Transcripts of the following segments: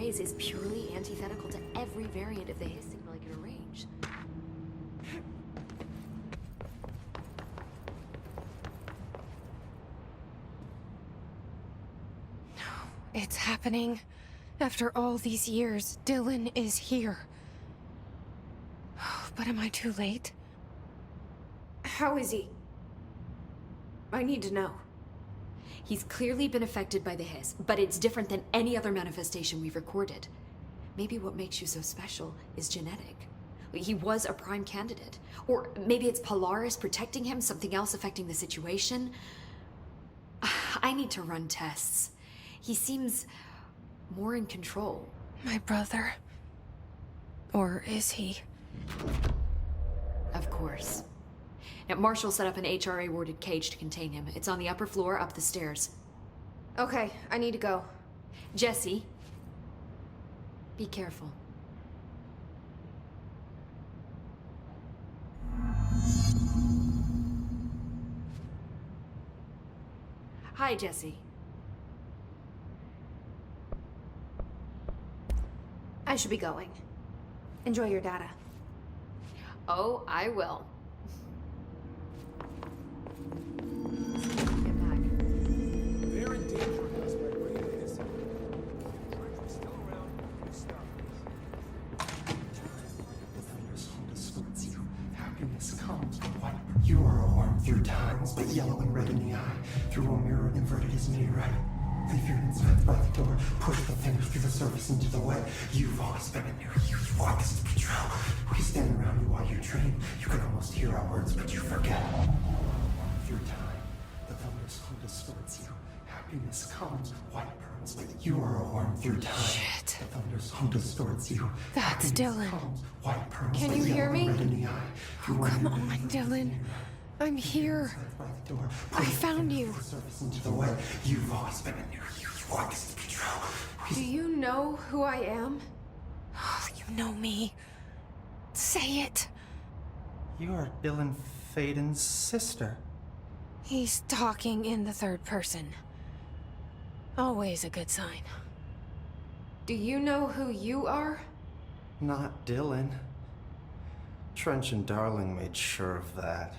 phrase is purely antithetical to every variant of the Hiss signal I can arrange. It's happening. After all these years, Dylan is here. But am I too late? How is he? I need to know. He's clearly been affected by the Hiss, but it's different than any other manifestation we've recorded. Maybe what makes you so special is genetic. He was a prime candidate. Or maybe it's Polaris protecting him, something else affecting the situation. I need to run tests. He seems more in control. My brother. Or is he? Of course. Now, Marshall set up an HRA-warded cage to contain him. It's on the upper floor, up the stairs. Okay, I need to go. Jesse, be careful. Hi, Jesse. I should be going. Enjoy your data. Oh, I will. Get back. They're endangering us by bringing this in. We're still around. We stop this. Happiness comes from white. You are a worm through times, but yellow and red in the eye. Through a mirror inverted is me right. Leave your insides by the door. Push the fingers through the surface into the wet. You've always been in your youth. Why this betrayal? We stand around you while you dream. You can almost hear our words, but you forget. Through time, the thunder's home distorts you. Happiness comes, white pearls, but you are a worm through time. Shit. The thunder's home distorts you. That's Dylan. Comes, white pearls, Can but you hear yellow me? and red in the eye. Oh, come on, Dylan. I'm here. I found you. You've always been in your youth. Why this betrayal? Do you know who I am? Oh, you know me. Say it. You are Dylan Faden's sister. He's talking in the third person. Always a good sign. Do you know who you are? Not Dylan. Trench and Darling made sure of that.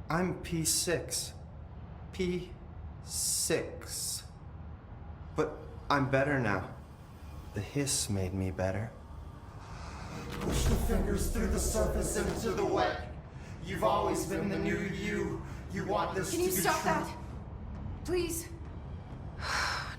I'm P6. P6. But I'm better now. The Hiss made me better. Push the fingers through the surface into the wet. You've always been the new you. You want this to be true. Can you stop that? Please?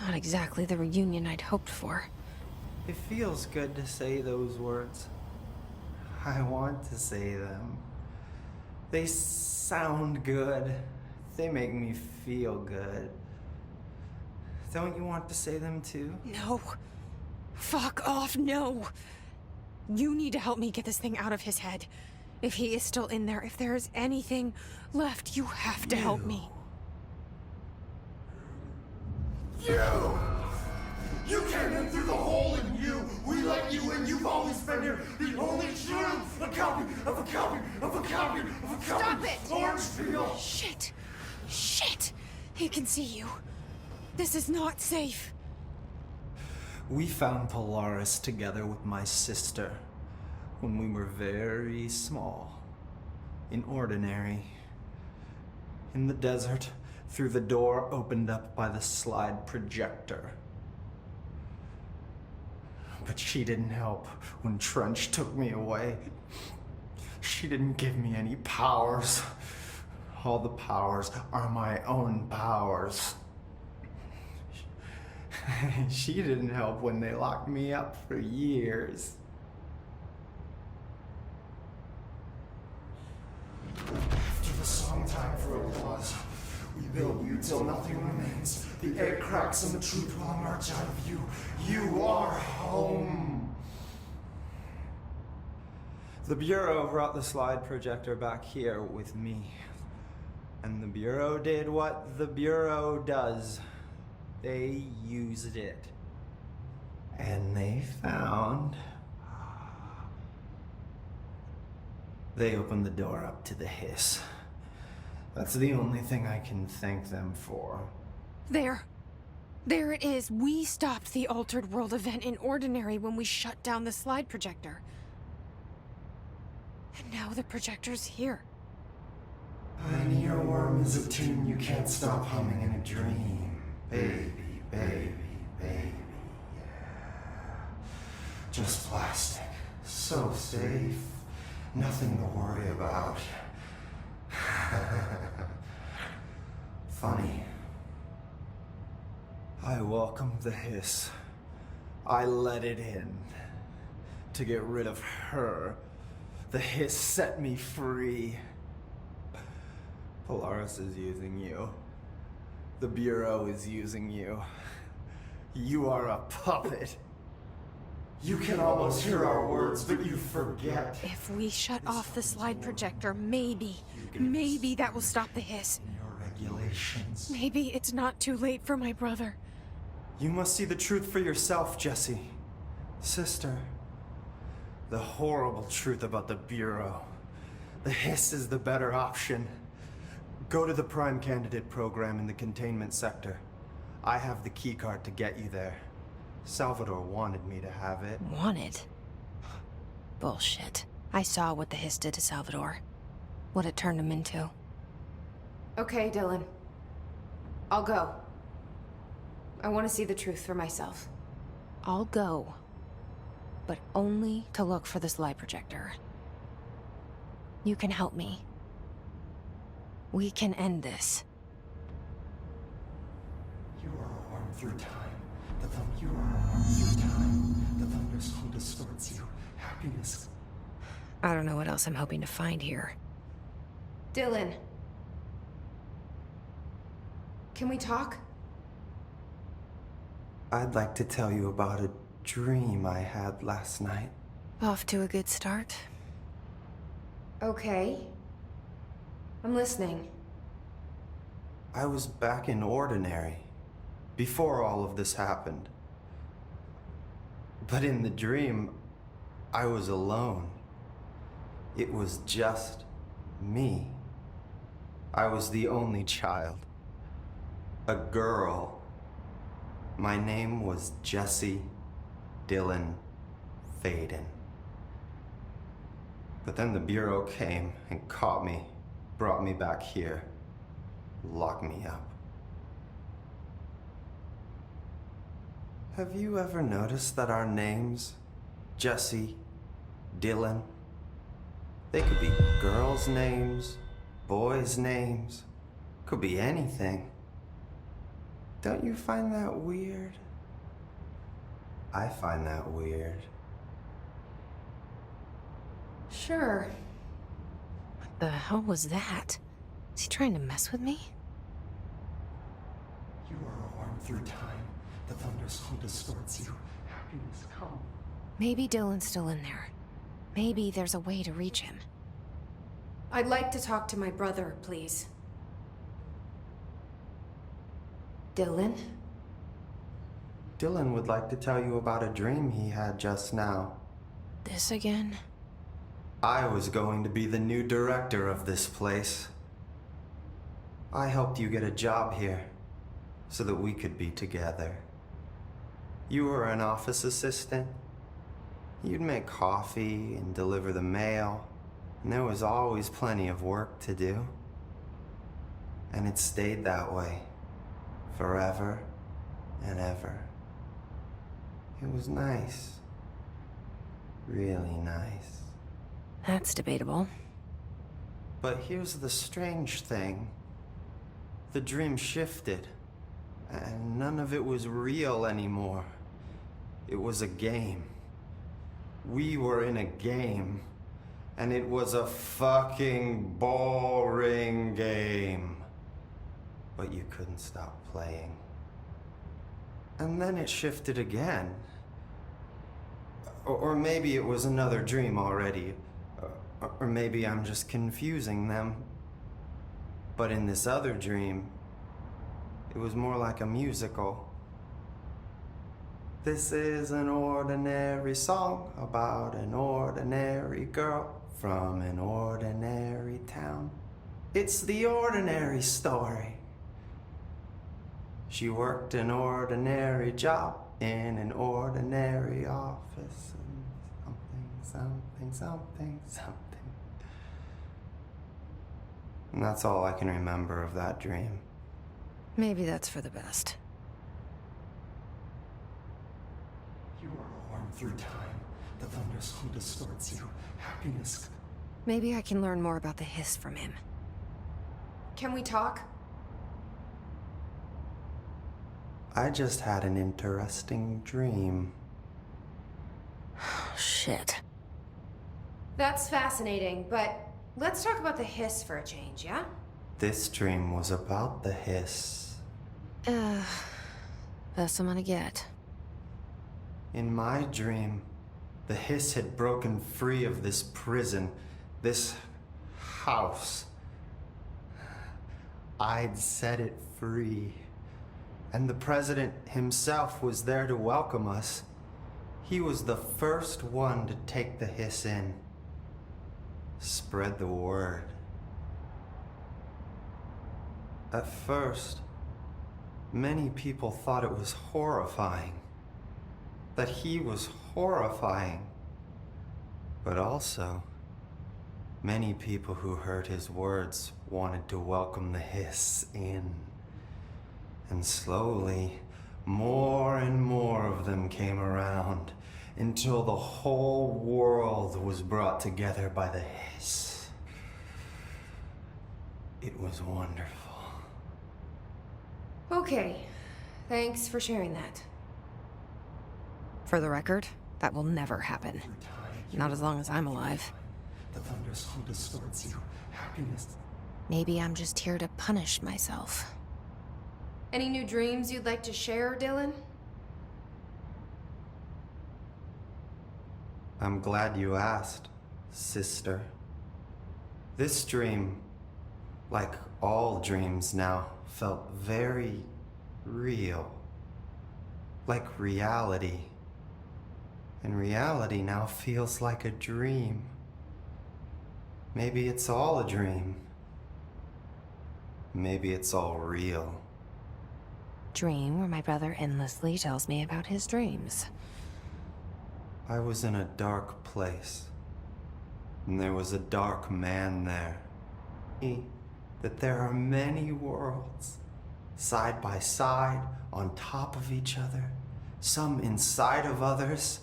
Not exactly the reunion I'd hoped for. It feels good to say those words. I want to say them. They sound good. They make me feel good. Don't you want to say them too? No. Fuck off, no. You need to help me get this thing out of his head. If he is still in there, if there is anything left, you have to help me. You came in through the hole in you. We let you in. You've always been here. The only true. A copy of a copy of a copy of a copy. Stop it! Orange peel. Shit. Shit. He can see you. This is not safe. We found Polaris together with my sister when we were very small, in Ordinary, in the desert, through the door opened up by the slide projector. But she didn't help when Trench took me away. She didn't give me any powers. All the powers are my own powers. She didn't help when they locked me up for years. After the song time for applause, we build you till nothing remains. The egg cracks and the truth will emerge out of you. You are home. The Bureau brought the slide projector back here with me. And the Bureau did what the Bureau does. They used it. And they found... They opened the door up to the Hiss. That's the only thing I can thank them for. There. There it is. We stopped the Altered World event in Ordinary when we shut down the slide projector. And now the projector's here. An earworm is a tune you can't stop humming in a dream. Baby, baby, baby, yeah. Just plastic. So safe. Nothing to worry about. Funny. I welcomed the hiss. I let it in. To get rid of her. The hiss set me free. Polaris is using you. The Bureau is using you. You are a puppet. You can almost hear our words, but you forget. If we shut off the slide projector, maybe that will stop the hiss. Your regulations. Maybe it's not too late for my brother. You must see the truth for yourself, Jesse. Sister. The horrible truth about the Bureau. The hiss is the better option. Go to the Prime Candidate program in the containment sector. I have the keycard to get you there. Salvador wanted me to have it. Wanted? Bullshit. I saw what the hiss did to Salvador. What it turned him into. Okay, Dylan. I'll go. I want to see the truth for myself. I'll go. But only to look for the slide projector. You can help me. We can end this. You are a worm through time. You are a worm through time. The thunderstorm distorts you. Happiness. I don't know what else I'm hoping to find here. Dylan. Can we talk? I'd like to tell you about a dream I had last night. Off to a good start. Okay. I'm listening. I was back in Ordinary, before all of this happened. But in the dream, I was alone. It was just me. I was the only child. A girl. My name was Jesse Dylan Faden. But then the Bureau came and caught me, brought me back here, locked me up. Have you ever noticed that our names, Jesse, Dylan, they could be girls' names, boys' names, could be anything. Don't you find that weird? I find that weird. Sure. What the hell was that? Is he trying to mess with me? You are a worm through time. The thunderstorm distorts you. Happiness come. Maybe Dylan's still in there. Maybe there's a way to reach him. I'd like to talk to my brother, please. Dylan? Dylan would like to tell you about a dream he had just now. This again? I was going to be the new director of this place. I helped you get a job here, so that we could be together. You were an office assistant. You'd make coffee and deliver the mail, and there was always plenty of work to do. And it stayed that way, forever and ever. It was nice. Really nice. That's debatable. But here's the strange thing. The dream shifted, and none of it was real anymore. It was a game. We were in a game, and it was a fucking boring game. But you couldn't stop playing. And then it shifted again. Or maybe it was another dream already. Or maybe I'm just confusing them. But in this other dream, it was more like a musical. This is an ordinary song about an ordinary girl from an ordinary town. It's the ordinary story. She worked an ordinary job in an ordinary office. And something. And that's all I can remember of that dream. Maybe that's for the best. You are warm through time. The thunderstorm distorts you. Happiness. Maybe I can learn more about the hiss from him. Can we talk? I just had an interesting dream. Shit. That's fascinating, but let's talk about the hiss for a change, yeah? This dream was about the hiss. Best I'm gonna get. In my dream, the hiss had broken free of this prison, this house. I'd set it free. And the president himself was there to welcome us. He was the first one to take the hiss in. Spread the word. At first, many people thought it was horrifying. That he was horrifying. But also, many people who heard his words wanted to welcome the hiss in. And slowly, more and more of them came around until the whole world was brought together by the hiss. It was wonderful. Okay, thanks for sharing that. For the record, that will never happen. Not as long as I'm alive. The thunderstorm distorts you. Happiness. Maybe I'm just here to punish myself. Any new dreams you'd like to share, Dylan? I'm glad you asked, sister. This dream, like all dreams now, felt very real. Like reality. And reality now feels like a dream. Maybe it's all a dream. Maybe it's all real. Dream where my brother endlessly tells me about his dreams. I was in a dark place, and there was a dark man there. That there are many worlds, side by side, on top of each other, some inside of others.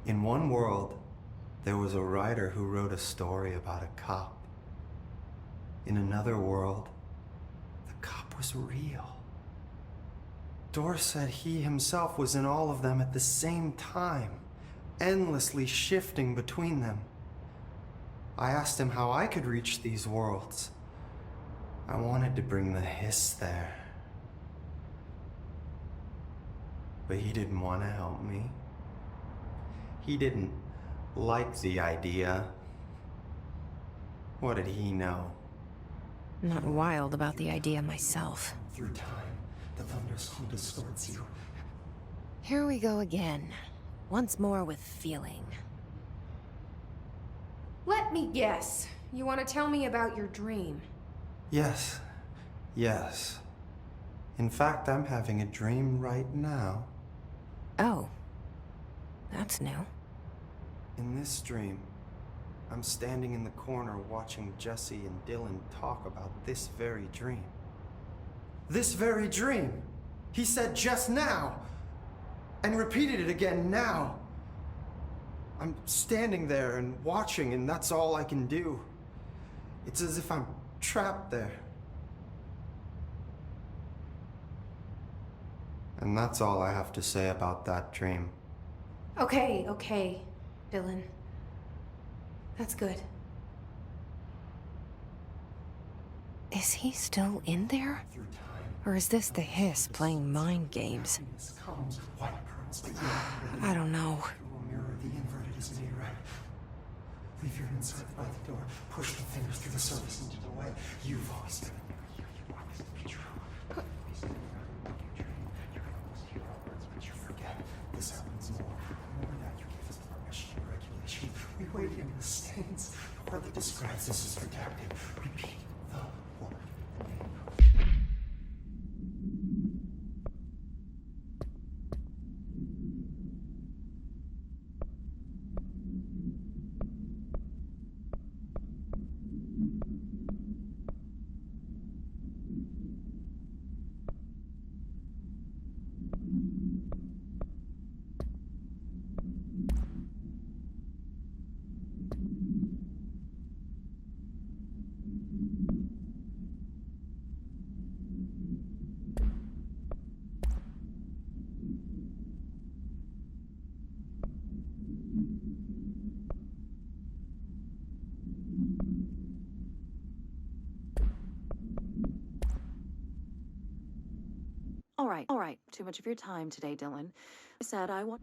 In one world, there was a writer who wrote a story about a cop. In another world, the cop was real. Dor said he himself was in all of them at the same time, endlessly shifting between them. I asked him how I could reach these worlds. I wanted to bring the hiss there. But he didn't want to help me. He didn't like the idea. What did he know? I'm not wild about the idea myself. Through time, the thunderstorm distorts you. Here we go again. Once more with feeling. Let me guess. You want to tell me about your dream? Yes. In fact, I'm having a dream right now. Oh. That's new. In this dream, I'm standing in the corner watching Jesse and Dylan talk about this very dream. This very dream! He said just now! And repeated it again now! I'm standing there and watching, and that's all I can do. It's as if I'm trapped there. And that's all I have to say about that dream. Okay, Dylan. That's good. Is he still in there? Through time. Or is this the hiss playing mind games? Happiness comes with white pearls, but you I don't know. through a mirror, the inverted is made right. Leave your inside by the door. Push the fingers through the surface into the way. You've always been a mirror. You always be true. Always been a mirror. You dream. You can almost hear our words, but you forget. This happens more. Remember that you gave us permission and regulation. We wait in the stands. The word that describes this is redacted. Repeat the word. The name. all right. Too much of your time today, Dylan. I said I want...